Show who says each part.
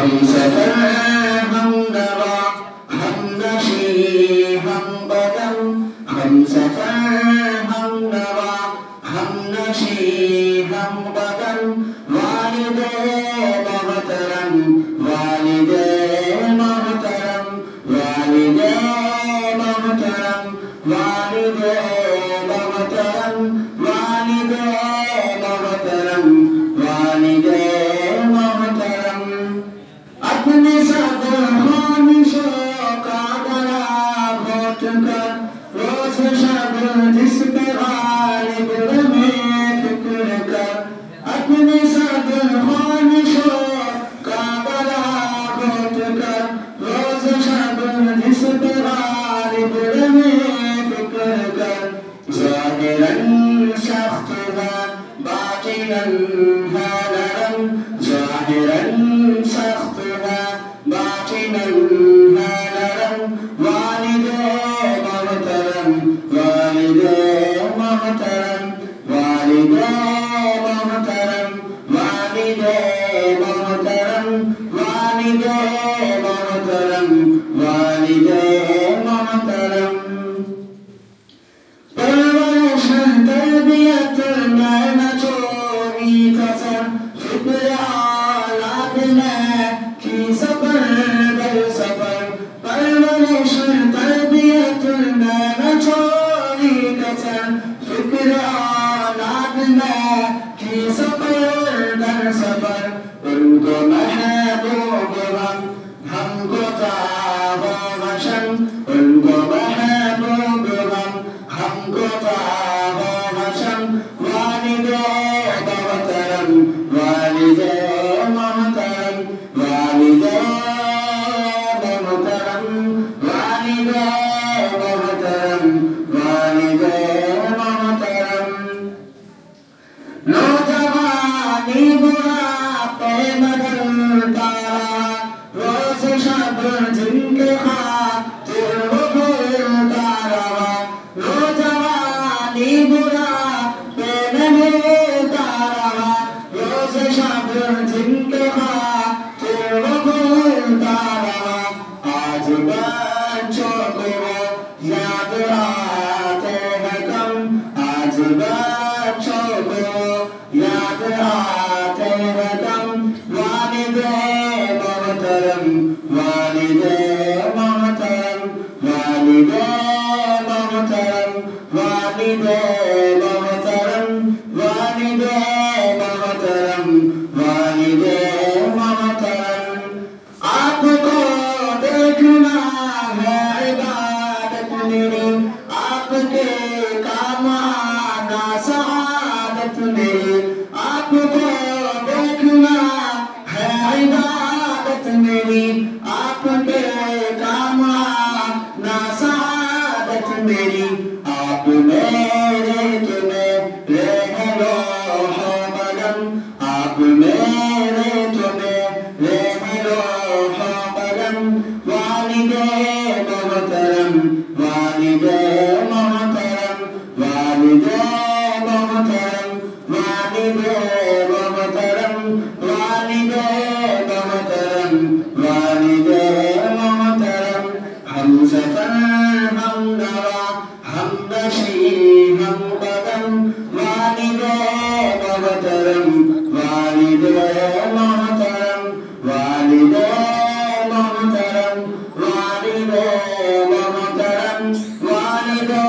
Speaker 1: हम सफर हम नवा हम नशी हम बदम हम सफर हम नवा हम नशी हम बदम वालिदे मोहतरम वालिदे मोहतरम वालिदे मोहतरम वालिदे मोहतरम वालिदे मोहतरम वालिदे मोहतरम अपने सब ख्वाहिशों का गला घोट कर रोज शब जिस पे गालिब में फिक्र कर अपने सब ख्वाहिशों का गला घोट कर रोज शब जिस पे गालिब में फिक्र कर ज़ाहिरन सख्त है बातिनन है नरम ज़ाहिरन सख्त है बातिनन है नरम वालिदे मोहतरम वालिदे मोहतरम वालिदे मोहतरम वालिदे मोहतरम वालिदे मोहतरम वालिदे मोहतरम परवरिश तरबियत में न चोरी कसर फिक्र औलाद में की सफर दर सफर परवरिश तरबियत में न चोरी कसर फिक्र औलाद में की सफर दर सफर उनको महबूब हमको चाहो हशन उनको महबूब हमको चाहो हशन वालिदे मोहतरम वालिदे मोहतरम वालिदे मोहतरम वालिदे मोहतरम वालिदे मोहतरम नौजवानी बुढ़ापे बदलता रोज शब जिनके खातिर वो भूलता रहा नौजवानी बुढ़ापे बदलता रहा रोज शब जिनके खातिर वो भूलता रहा आज बच्चों को याद आते हैं कम आज बच्चों को याद आते हैं कम वालिदे मोहतरम वालिदे मोहतरम वालिदे मोहतरम वालिदे मोहतरम वालिदे मोहतरम वालिदे मोहतरम आपको देखना है इबादत मेरी आपके काम आना सआदत मेरी आपको देखना है इबादत मेरी आपके काम आना सआदत मेरी आप मेरे तुम्हें रह लो बलम आप मेरे तुम्हें रह लो बलम वालिदे मोहतरम वालिदे मोहतरम वालिदे मोहतरम वालिदे मोहतरम वालिदे मोहतरम वालिदे मोहतरम हम सफर हम नवा हम नशी हम बदम वालिदे मोहतरम वालिदे मोहतरम वालिदे मोहतरम वालिदे मोहतरम वालिदे